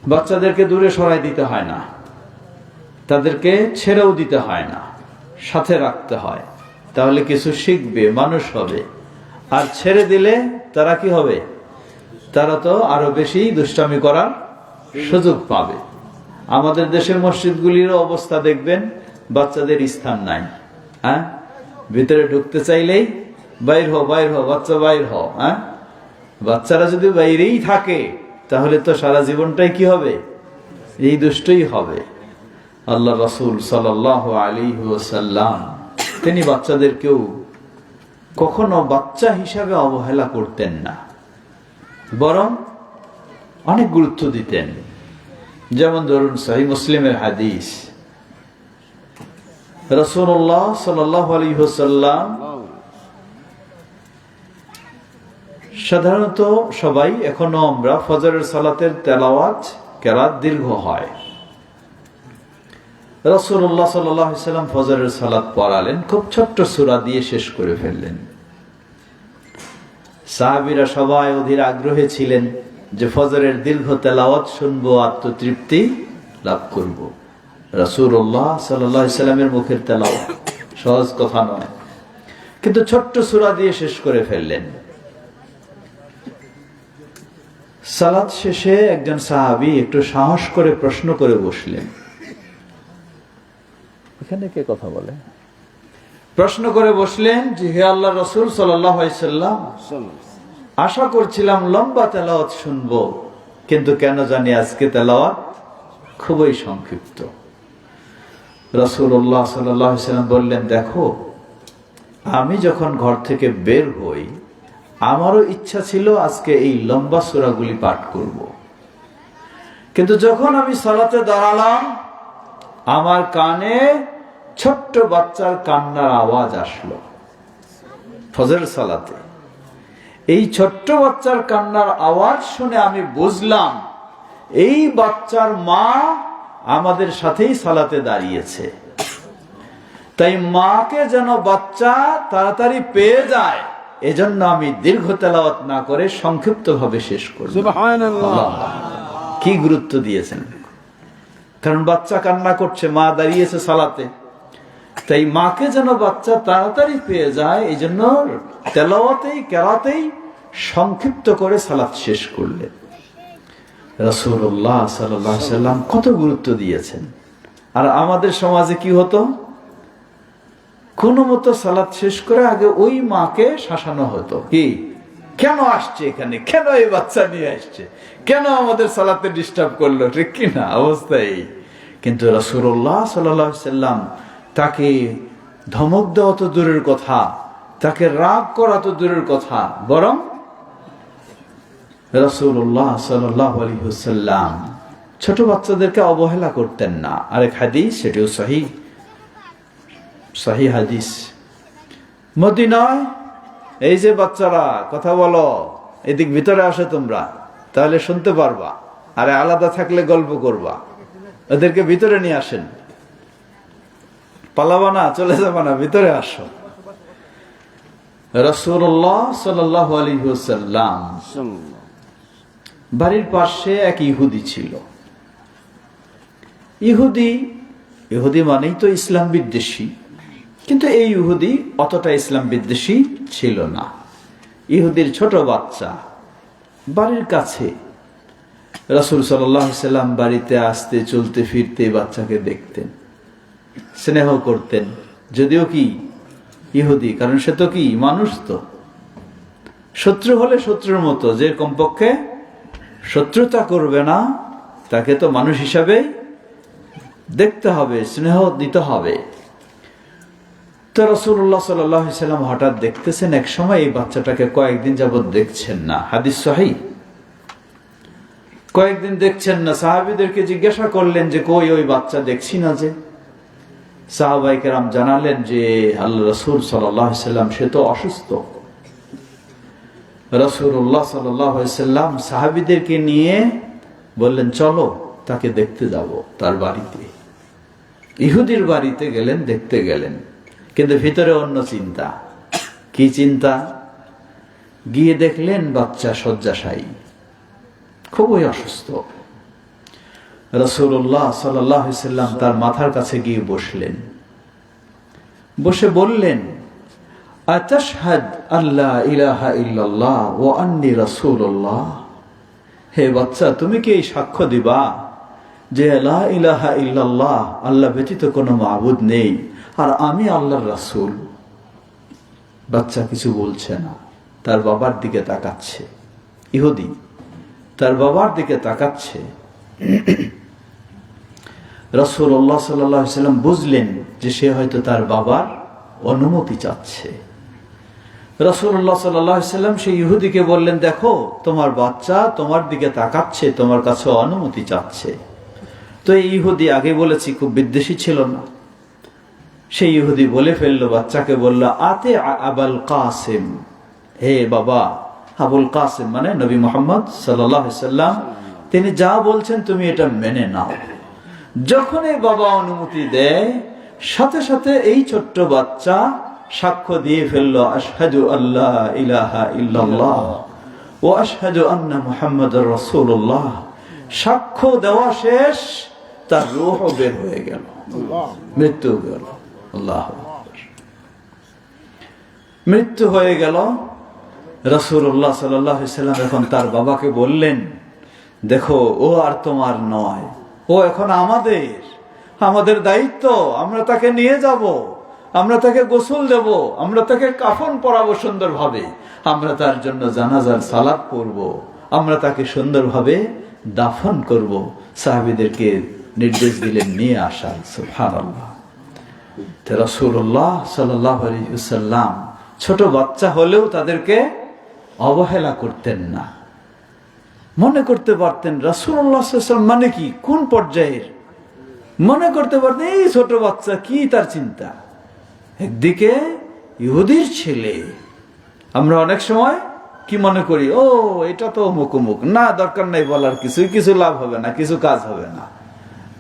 বাচ্চাদেরকে দূরে সরাই দিতে হয় না, তাদেরকে ছেড়েও দিতে হয় না, সাথে রাখতে হয়। তাহলে কিছু শিখবে, মানুষ হবে। আর ছেড়ে দিলে তারা কি হবে? তারা তো আরো বেশি দুষ্টামি করার সুযোগ পাবে। আমাদের দেশের মসজিদগুলির অবস্থা দেখবেন, বাচ্চাদের স্থান নাই। হ্যাঁ, ভিতরে ঢুকতে চাইলেই বাইর হও, বাইর হও, বাচ্চা বাইর হও। হ্যাঁ, বাচ্চারা যদি বাইরেই থাকে তাহলে তো সারা জীবনটাই কি হবে? এই দুষ্টই হবে। আল্লাহ রাসূল সাল্লাল্লাহু আলাইহি ওয়াসাল্লাম তিনি বাচ্চাদেরকেও কখনো বাচ্চা হিসাবে অবহেলা করতেন না, বরং অনেক গুরুত্ব দিতেন। যেমন ধরুন সহিহ মুসলিমের হাদিস, রাসূলুল্লাহ সাল্লাল্লাহু আলাইহি ওয়াসাল্লাম সাধারণত সবাই এখনো আমরা ফজরের সালাতের তেলাওয়াত কেরাত দীর্ঘ হয়। রাসূলুল্লাহ সাল্লাল্লাহু আলাইহি ওয়াসাল্লাম ফজরের সালাত পড়ালেন, খুব ছোট্ট সূরা দিয়ে শেষ করে ফেললেন। সাহাবীরা সবাই অধীর আগ্রহে ছিলেন যে ফজরের দীর্ঘ তেলাওয়াত শুনবো, আত্মতৃপ্তি লাভ করব। রাসূলুল্লাহ সাল্লাল্লাহু আলাইহি ওয়াসাল্লামের মুখের তেলাওয়াত সহজ কথা নয়, কিন্তু ছোট্ট সূরা দিয়ে শেষ করে ফেললেন। সালাত শেষে একজন সাহাবী একটু সাহস করে প্রশ্ন করে বসলেন। এখানে কে কথা বলে? প্রশ্ন করে বসলেন যে হে আল্লাহর রাসূল সাল্লাল্লাহু আলাইহি ওয়াসাল্লাম, আশা করছিলাম লম্বা তেলাওয়াত শুনবো, কিন্তু কেন জানি আজকে তেলাওয়াত খুবই সংক্ষিপ্ত। রাসূলুল্লাহ সাল্লাল্লাহু আলাইহি ওয়াসাল্লাম বললেন, দেখো, আমি যখন ঘর থেকে বের হই আমারও ইচ্ছা ছিল আজকে এই লম্বা সূরাগুলি পাঠ করব, কিন্তু যখন আমি সালাতে দাঁড়ালাম আমার কানে ছোট্ট বাচ্চার কান্নার আওয়াজ আসলো। ফজর সালাতে এই ছোট্ট বাচ্চার কান্নার আওয়াজ শুনে আমি বুঝলাম এই বাচ্চার মা আমাদের সাথেই সালাতে দাঁড়িয়েছে। তাই মাকে যেন বাচ্চা তাড়াতাড়ি পেয়ে যায়, এজন্য আমি দীর্ঘ তেলাওয়াত না করে সংক্ষিপ্ত ভাবে শেষ করব। সুবহানাল্লাহ, কি গুরুত্ব দিয়েছেন! কারণ বাচ্চা কান্না করছে, মা দাঁড়িয়েছে সালাতে, তাই মাকে যেন বাচ্চা তাড়াতাড়ি পেয়ে যায়, এই জন্য তেলাওয়াতেই কেরাতেই সংক্ষিপ্ত করে সালাত শেষ করলেন। রাসূলুল্লাহ সাল্লাল্লাহু আলাইহি ওয়াসাল্লাম কত গুরুত্ব দিয়েছেন। আর আমাদের সমাজে কি হতো, কোনো মতো সালাত শেষ করে আগে ওই মাকে শাসানো হতো, কি কেন আসছে এখানে, কেন এই বাচ্চা নিয়ে আসছে, কেন আমাদের সালাতে ডিস্টার্ব করলো, ঠিক কিনা অবস্থায়। কিন্তু রাসূলুল্লাহ সাল্লাল্লাহু আলাইহি ওয়াসাল্লাম তাকে ধমক দেওয়া তো দূরের কথা, তাকে রাগ করা তো দূরের কথা, বরং রাসূলুল্লাহ সাল্লাল্লাহু আলাইহি ওয়াসাল্লাম ছোট বাচ্চাদেরকে অবহেলা করতেন না। আরেক হাদিস, সেটিও সহিহ হাদিস, মদিনায় এই যে বাচ্চারা কথা বলো, এদিক ভিতরে আসো তোমরা, তাহলে শুনতে পারবা, আরে আলাদা থাকলে গল্প করবা, ওদেরকে ভিতরে নিয়ে আসেন, পালাবা না, চলে যাবা না, ভিতরে আসো। রাসূলুল্লাহ সাল্লাল্লাহু আলাইহি ওয়াসাল্লাম বাড়ির পাশে এক ইহুদি ছিল। ইহুদি মানেই তো ইসলাম বিদ্বেষী, কিন্তু এই ইহুদি অতটা ইসলাম বিদ্বেষী ছিল না। ইহুদির ছোট বাচ্চা বাড়ির কাছে, রাসূল সাল্লাল্লাহু আলাইহি ওয়াসাল্লাম বাড়িতে আসতে চলতে ফিরতে বাচ্চাকে দেখতেন, স্নেহ করতেন। যদিও কি ইহুদি, কারণ সে তো কি মানুষ, তো শত্রু হলে শত্রুর মতো, যে কমপক্ষে শত্রুতা করবে না তাকে তো মানুষ হিসাবে দেখতে হবে, স্নেহ দিতে হবে। তো রাসূলুল্লাহ সাল্লাল্লাহু আলাইহি ওয়াসাল্লাম হঠাৎ দেখতেছেন এক সময় এই বাচ্চাটাকে কয়েকদিন যাবত দেখছেন না, হাদিস সহিহ, কয়েকদিন দেখছেন না। সাহাবীদেরকে জিজ্ঞাসা করলেন যে কই ওই বাচ্চা, দেখছি না যে। সাহাবায়ে কেরাম জানালেন যে আল্লাহ রাসূল সাল্লাল্লাহু আলাইহি ওয়াসাল্লাম সে তো অসুস্থ। রাসূলুল্লাহ সাল্লাল্লাহু আলাইহি ওয়াসাল্লাম সাহাবীদেরকে নিয়ে বললেন চলো তাকে দেখতে যাব তার বাড়িতে। ইহুদির বাড়িতে গেলেন, দেখতে গেলেন, কিন্তু ভিতরে অন্য চিন্তা। কি চিন্তা? গিয়ে দেখলেন বাচ্চা শয্যাশায়ী, খুবই অসুস্থ। রাসূলুল্লাহ সাল্লাল্লাহু আলাইহি সাল্লাম তার মাথার কাছে গিয়ে বসলেন, বসে বললেন, আতাশহাদ আল্লা ইলাহা ইল্লাল্লাহ ওয়া আন্নী রাসূলুল্লাহ। হে বাচ্চা, তুমি কি এই সাক্ষ্য দিবা যে লা ইলাহা ইল্লাল্লাহ, আল্লাহ ব্যতীত কোনো মাবুদ নেই, আর আমি আল্লাহর রাসূল? বাচ্চা কিছু বলছে না, তার বাবার দিকে তাকাচ্ছে। ইহুদি তার বাবার দিকে তাকাচ্ছে। রাসূলুল্লাহ সাল্লাল্লাহু আলাইহি সাল্লাম বুঝলেন যে সে হয়তো তার বাবার অনুমতি চাচ্ছে। রাসূলুল্লাহ সাল্লাল্লাহু আলাইহি সাল্লাম সেই ইহুদিকে বললেন, দেখো তোমার বাচ্চা তোমার দিকে তাকাচ্ছে, তোমার কাছে অনুমতি চাচ্ছে। তো এই ইহুদি, আগে বলেছি, খুব বিদ্বেষী ছিল না। সেই ইহুদি বলে ফেললো, বাচ্চাকে বলল, আতে আবুল কাসিম, হে বাবা আবুল কাসিম, মানে নবী মুহাম্মদ সাল্লাল্লাহু আলাইহি সাল্লাম, তিনি যা বলছেন তুমি এটা মেনে নাও। যখন এই বাবা অনুমতি দেয়, সাথে সাথে এই ছোট্ট বাচ্চা সাক্ষ্য দিয়ে ফেললো, আশহাদু আল্লা ইলাহা ইল্লাল্লাহ ওয়া আশহাদু আন্না মুহাম্মাদুর রাসূলুল্লাহ। সাক্ষ্য দেওয়া শেষ, তার রূহ বের হয়ে গেল, মৃত্যু গেল। আল্লাহু আকবার। মৃত্যু হয়ে গেল। রাসূলুল্লাহ সাল্লাল্লাহু আলাইহি সাল্লাম এখন তার বাবাকে বললেন, দেখো ও আর তোমার নয়, ও এখন আমাদের দায়িত্ব। আমরা তাকে নিয়ে যাব, আমরা তাকে গোসল দেব, আমরা তাকে কাফন পরাবো সুন্দরভাবে, আমরা তার জন্য জানাজার সালাত পড়ব, আমরা তাকে সুন্দরভাবে দাফন করব। সাহাবীদেরকে নির্দেশ দিলেন নিয়ে আসার। সুবহানাল্লাহ। রাসূলুল্লাহ সাল্লাল্লাহু আলাইহি ওয়াসাল্লাম ছোট বাচ্চা হলেও তাদেরকে অবহেলা করতেন না। মনে করতে পারতেন রাসূলুল্লাহ সাল্লাল্লাহু আলাইহি ওয়াসাল্লাম মানে কি, কোন পর্যায়ের, মনে করতে পারতেন এই ছোট বাচ্চা, কি তার চিন্তা। একদিকে ইহুদির ছেলে, আমরা অনেক সময় কি মনে করি, ও এটা তো অমুক অমুক, না দরকার নাই বলার, কিছু লাভ হবে না, কিছু কাজ হবে না।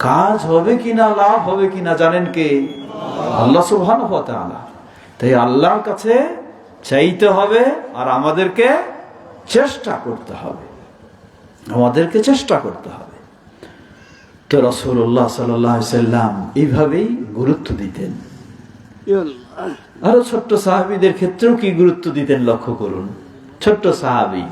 কাজ হবে কিনা, লাভ হবে কিনা জানেন কে? আল্লাহ সুবহানাহু ওয়া তাআলা। তাই আল্লাহর কাছে চাইতে হবে, আর আমাদেরকে চেষ্টা করতে হবে, তো রাসূলুল্লাহ সাল্লাল্লাহু আলাইহি সাল্লাম এইভাবেই গুরুত্ব দিতেন। আরো ছোট্ট সাহাবীদের ক্ষেত্রেও কি গুরুত্ব দিতেন লক্ষ্য করুন। ছোট্ট সাহাবী